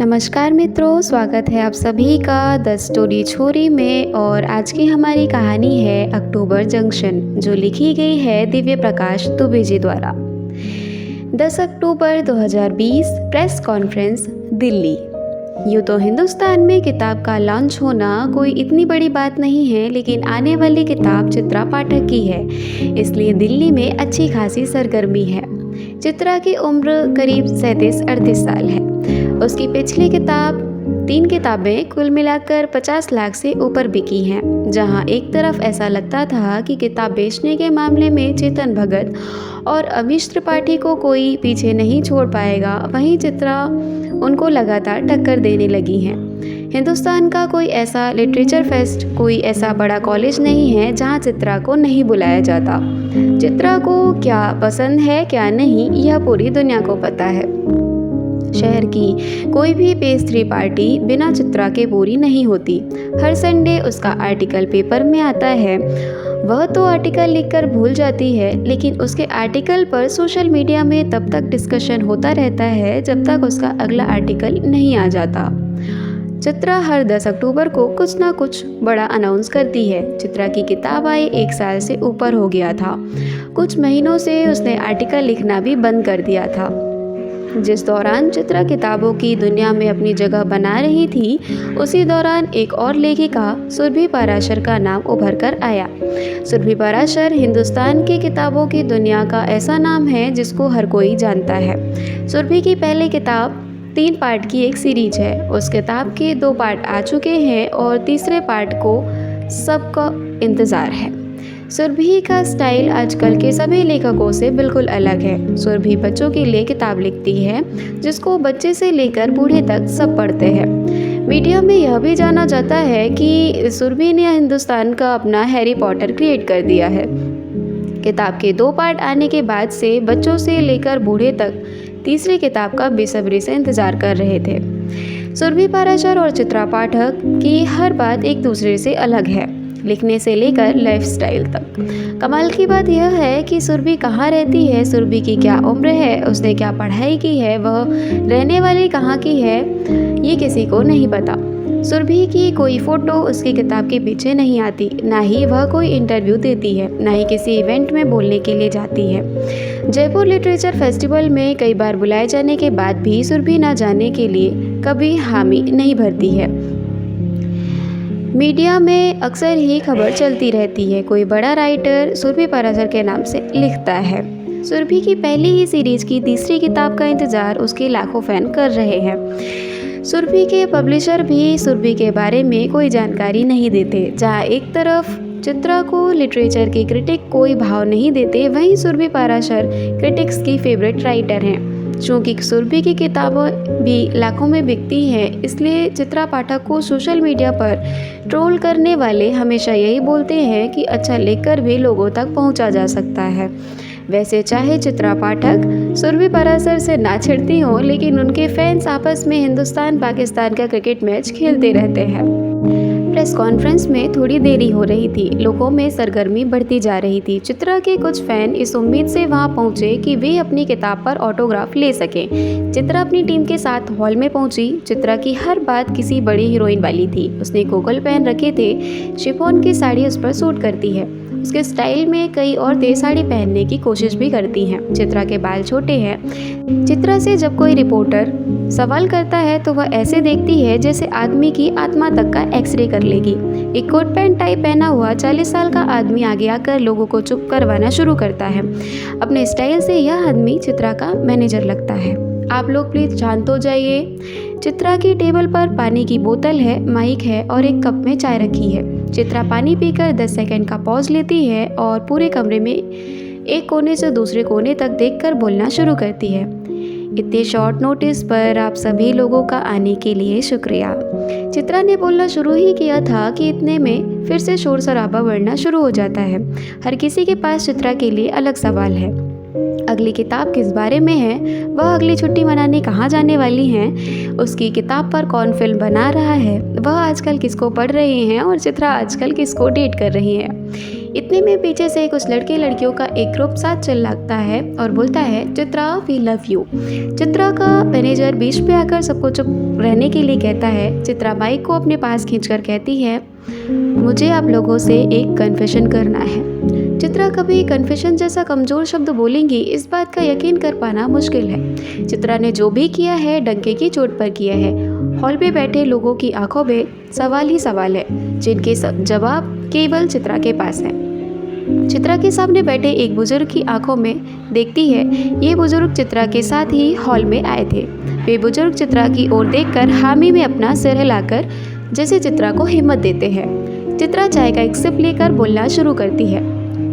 नमस्कार मित्रों, स्वागत है आप सभी का द स्टोरी छोरी में। और आज की हमारी कहानी है अक्टूबर जंक्शन, जो लिखी गई है दिव्य प्रकाश दुबे जी द्वारा। 10 अक्टूबर 2020 प्रेस कॉन्फ्रेंस, दिल्ली। यूँ तो हिंदुस्तान में किताब का लॉन्च होना कोई इतनी बड़ी बात नहीं है, लेकिन आने वाली किताब चित्रा पाठक की है, इसलिए दिल्ली में अच्छी खासी सरगर्मी है। चित्रा की उम्र करीब 37-38 साल है। उसकी पिछली किताब 3 किताबें कुल मिलाकर 50 लाख से ऊपर बिकी हैं। जहां एक तरफ ऐसा लगता था कि किताब बेचने के मामले में चेतन भगत और अमीश त्रिपाठी को कोई पीछे नहीं छोड़ पाएगा, वहीं चित्रा उनको लगातार टक्कर देने लगी हैं। हिंदुस्तान का कोई ऐसा लिटरेचर फेस्ट, कोई ऐसा बड़ा कॉलेज नहीं है जहां चित्रा को नहीं बुलाया जाता। चित्रा को क्या पसंद है क्या नहीं, यह पूरी दुनिया को पता है। शहर की कोई भी पेस्ट्री पार्टी बिना चित्रा के पूरी नहीं होती। हर संडे उसका आर्टिकल पेपर में आता है। वह तो आर्टिकल लिखकर भूल जाती है, लेकिन उसके आर्टिकल पर सोशल मीडिया में तब तक डिस्कशन होता रहता है जब तक उसका अगला आर्टिकल नहीं आ जाता। चित्रा हर 10 अक्टूबर को कुछ ना कुछ बड़ा अनाउंस करती है। चित्रा की किताब आए 1 साल से ऊपर हो गया था। कुछ महीनों से उसने आर्टिकल लिखना भी बंद कर दिया था। जिस दौरान चित्रा किताबों की दुनिया में अपनी जगह बना रही थी, उसी दौरान एक और लेखिका सुरभि पाराशर का नाम उभर कर आया। सुरभि पाराशर हिंदुस्तान की किताबों की दुनिया का ऐसा नाम है जिसको हर कोई जानता है। सुरभि की पहली किताब 3 पार्ट की एक सीरीज है। उस किताब के 2 पार्ट आ चुके हैं और तीसरे पार्ट को सबका इंतज़ार है। सुरभि का स्टाइल आजकल के सभी लेखकों से बिल्कुल अलग है। सुरभि बच्चों के लिए किताब लिखती है, जिसको बच्चे से लेकर बूढ़े तक सब पढ़ते हैं। मीडिया में यह भी जाना जाता है कि सुरभि ने हिंदुस्तान का अपना हैरी पॉटर क्रिएट कर दिया है। किताब के 2 पार्ट आने के बाद से बच्चों से लेकर बूढ़े तक तीसरी किताब का बेसब्री से इंतजार कर रहे थे। सुरभि पाराशर और चित्रा पाठक की हर बात एक दूसरे से अलग है, लिखने से लेकर लाइफस्टाइल तक। कमाल की बात यह है कि सुरभि कहाँ रहती है, सुरभि की क्या उम्र है, उसने क्या पढ़ाई की है, वह रहने वाली कहाँ की है, ये किसी को नहीं पता। सुरभि की कोई फ़ोटो उसकी किताब के पीछे नहीं आती, ना ही वह कोई इंटरव्यू देती है, ना ही किसी इवेंट में बोलने के लिए जाती है। जयपुर लिटरेचर फेस्टिवल में कई बार बुलाए जाने के बाद भी सुरभि ना जाने के लिए कभी हामी नहीं भरती है। मीडिया में अक्सर ही खबर चलती रहती है, कोई बड़ा राइटर सुरभि पाराशर के नाम से लिखता है। सुरभि की पहली ही सीरीज की तीसरी किताब का इंतज़ार उसके लाखों फैन कर रहे हैं। सुरभि के पब्लिशर भी सुरभि के बारे में कोई जानकारी नहीं देते। जहाँ एक तरफ चित्रा को लिटरेचर के क्रिटिक कोई भाव नहीं देते, वहीं सुरभि पाराशर क्रिटिक्स की फेवरेट राइटर हैं। चूँकि सुरभि की किताबें भी लाखों में बिकती हैं, इसलिए चित्रा पाठक को सोशल मीडिया पर ट्रोल करने वाले हमेशा यही बोलते हैं कि अच्छा लिखकर भी लोगों तक पहुंचा जा सकता है। वैसे चाहे चित्रा पाठक सुरभि पाराशर से ना छिड़ती हों, लेकिन उनके फैंस आपस में हिंदुस्तान पाकिस्तान का क्रिकेट मैच खेलते रहते हैं। प्रेस कॉन्फ्रेंस में थोड़ी देरी हो रही थी, लोगों में सरगर्मी बढ़ती जा रही थी। चित्रा के कुछ फैन इस उम्मीद से वहां पहुंचे कि वे अपनी किताब पर ऑटोग्राफ ले सकें। चित्रा अपनी टीम के साथ हॉल में पहुंची। चित्रा की हर बात किसी बड़ी हीरोइन वाली थी। उसने गोगल पहन रखे थे, शिफॉन की साड़ी उस पर सूट करती है। उसके स्टाइल में कई औरतें साड़ी पहनने की कोशिश भी करती हैं। चित्रा के बाल छोटे हैं। चित्रा से जब कोई रिपोर्टर सवाल करता है तो वह ऐसे देखती है जैसे आदमी की आत्मा तक का एक्सरे कर लेगी। एक कोट पैंट टाई पहना हुआ 40 साल का आदमी आगे आकर लोगों को चुप करवाना शुरू करता है। अपने स्टाइल से यह आदमी चित्रा का मैनेजर लगता है। आप लोग प्लीज़ शांत हो जाइए। चित्रा की टेबल पर पानी की बोतल है, माइक है और एक कप में चाय रखी है। चित्रा पानी पीकर 10 सेकंड का पॉज लेती है और पूरे कमरे में एक कोने से दूसरे कोने तक देखकर बोलना शुरू करती है। इतने शॉर्ट नोटिस पर आप सभी लोगों का आने के लिए शुक्रिया। चित्रा ने बोलना शुरू ही किया था कि इतने में फिर से शोर शराबा बढ़ना शुरू हो जाता है। हर किसी के पास चित्रा के लिए अलग सवाल है। अगली किताब किस बारे में है, वह अगली छुट्टी मनाने कहाँ जाने वाली हैं, उसकी किताब पर कौन फिल्म बना रहा है, वह आजकल किसको पढ़ रही हैं और चित्रा आजकल किसको डेट कर रही है। इतने में पीछे से कुछ लड़के लड़कियों का एक ग्रुप साथ चल लगता है और बोलता है, Chitra we love you. Chitra का मैनेजर बीच पे आकर सबको चुप रहने के लिए कहता है। चित्रा माइक को अपने पास खींचकर कहती है, मुझे आप लोगों से एक कन्फेशन करना है। चित्रा कभी कन्फेशन जैसा कमज़ोर शब्द बोलेंगी, इस बात का यकीन कर पाना मुश्किल है। चित्रा ने जो भी किया है डंके की चोट पर किया है। हॉल पे बैठे लोगों की आंखों में सवाल ही सवाल है, जिनके जवाब केवल चित्रा के पास है। चित्रा के सामने बैठे एक बुजुर्ग की आंखों में देखती है। ये बुजुर्ग चित्रा के साथ ही हॉल में आए थे। वे बुजुर्ग चित्रा की ओर देखकर हामी में अपना सिर हिलाकर जैसे चित्रा को हिम्मत देते हैं। चित्रा चाय का एक सिप लेकर बोलना शुरू करती है,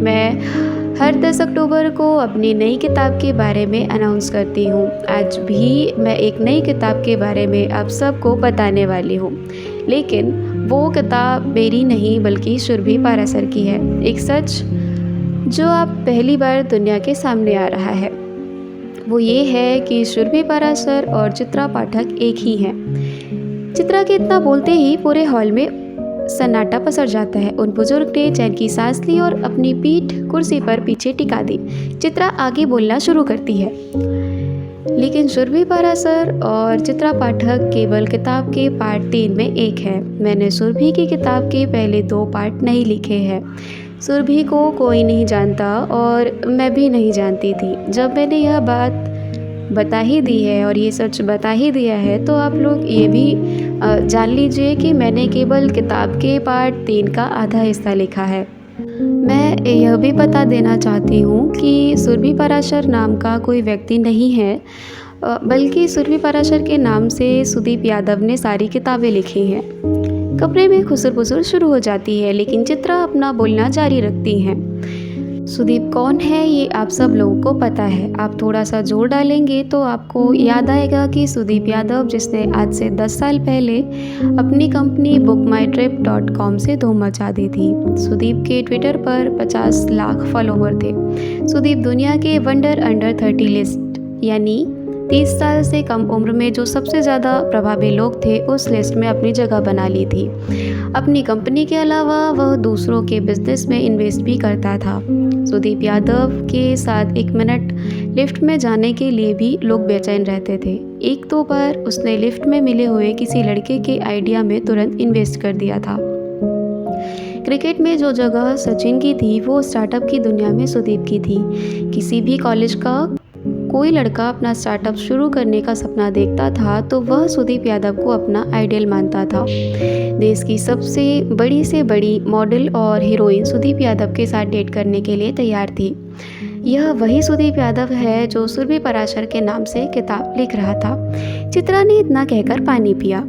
मैं हर 10 अक्टूबर को अपनी नई किताब के बारे में अनाउंस करती हूँ। आज भी मैं एक नई किताब के बारे में आप सबको बताने वाली हूँ, लेकिन वो किताब मेरी नहीं बल्कि सुरभि पारासर की है। एक सच जो अब पहली बार दुनिया के सामने आ रहा है, वो ये है कि सुरभि पारासर और चित्रा पाठक एक ही हैं। चित्रा के इतना बोलते ही पूरे हॉल में सन्नाटा पसर जाता है। उन बुजुर्ग ने चैन की सांस ली और अपनी पीठ कुर्सी पर पीछे टिका दी। चित्रा आगे बोलना शुरू करती है, लेकिन सुरभि पारासर और चित्रा पाठक केवल किताब के पार्ट 3 में एक है। मैंने सुरभि की किताब के पहले 2 पार्ट नहीं लिखे हैं। सुरभि को कोई नहीं जानता और मैं भी नहीं जानती थी। जब मैंने यह बात बता ही दी है और ये सच बता ही दिया है, तो आप लोग ये भी जान लीजिए कि मैंने केवल किताब के पार्ट 3 का आधा हिस्सा लिखा है। मैं यह भी बता देना चाहती हूँ कि सुरभि पाराशर नाम का कोई व्यक्ति नहीं है, बल्कि सुरभि पाराशर के नाम से सुदीप यादव ने सारी किताबें लिखी हैं। कमरे में खुसर-पुसर शुरू हो जाती है, लेकिन चित्रा अपना बोलना जारी रखती हैं। सुदीप कौन है ये आप सब लोगों को पता है। आप थोड़ा सा जोर डालेंगे तो आपको याद आएगा कि सुदीप यादव, जिसने आज से 10 साल पहले अपनी कंपनी bookmytrip.com से धूम मचा दी थी। सुदीप के ट्विटर पर 50 लाख फॉलोवर थे। सुदीप दुनिया के वंडर अंडर 30 लिस्ट, यानी 30 साल से कम उम्र में जो सबसे ज़्यादा प्रभावी लोग थे, उस लिस्ट में अपनी जगह बना ली थी। अपनी कंपनी के अलावा वह दूसरों के बिजनेस में इन्वेस्ट भी करता था। सुदीप यादव के साथ 1 मिनट लिफ्ट में जाने के लिए भी लोग बेचैन रहते थे। 1-2 बार उसने लिफ्ट में मिले हुए किसी लड़के के आइडिया में तुरंत इन्वेस्ट कर दिया था। क्रिकेट में जो जगह सचिन की थी, वो स्टार्टअप की दुनिया में सुदीप की थी। किसी भी कॉलेज का कोई लड़का अपना स्टार्टअप शुरू करने का सपना देखता था तो वह सुदीप यादव को अपना आइडियल मानता था। देश की सबसे बड़ी से बड़ी मॉडल और हीरोइन सुदीप यादव के साथ डेट करने के लिए तैयार थी। यह वही सुदीप यादव है जो सुरभि पाराशर के नाम से किताब लिख रहा था। चित्रा ने इतना कहकर पानी पिया।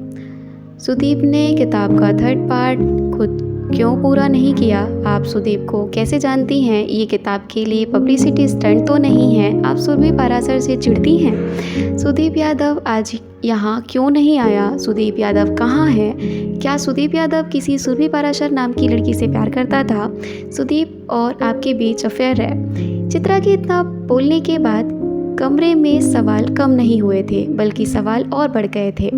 सुदीप ने किताब का 3rd पार्ट खुद क्यों पूरा नहीं किया? आप सुदीप को कैसे जानती हैं? ये किताब के लिए पब्लिसिटी स्टंट तो नहीं है? आप सुरभि पाराशर से चिढ़ती हैं? सुदीप यादव आज यहाँ क्यों नहीं आया? सुदीप यादव कहाँ है? क्या सुदीप यादव किसी सुरभि पाराशर नाम की लड़की से प्यार करता था? सुदीप और आपके बीच अफेयर है। चित्रा के इतना बोलने के बाद कमरे में सवाल कम नहीं हुए थे, बल्कि सवाल और बढ़ गए थे।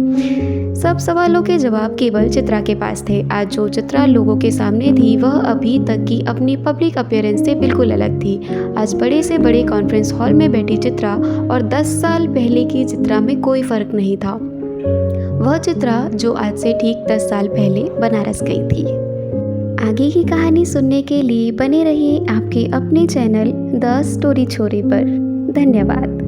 सब सवालों के जवाब केवल चित्रा के पास थे। आज जो चित्रा लोगों के सामने थी, वह अभी तक की अपनी पब्लिक अपीयरेंस से बिल्कुल अलग थी। आज बड़े से बड़े कॉन्फ्रेंस हॉल में बैठी चित्रा और 10 साल पहले की चित्रा में कोई फ़र्क नहीं था। वह चित्रा जो आज से ठीक 10 साल पहले बनारस गई थी। आगे की कहानी सुनने के लिए बने रहिए आपके अपने चैनल द स्टोरी छोरी पर। धन्यवाद।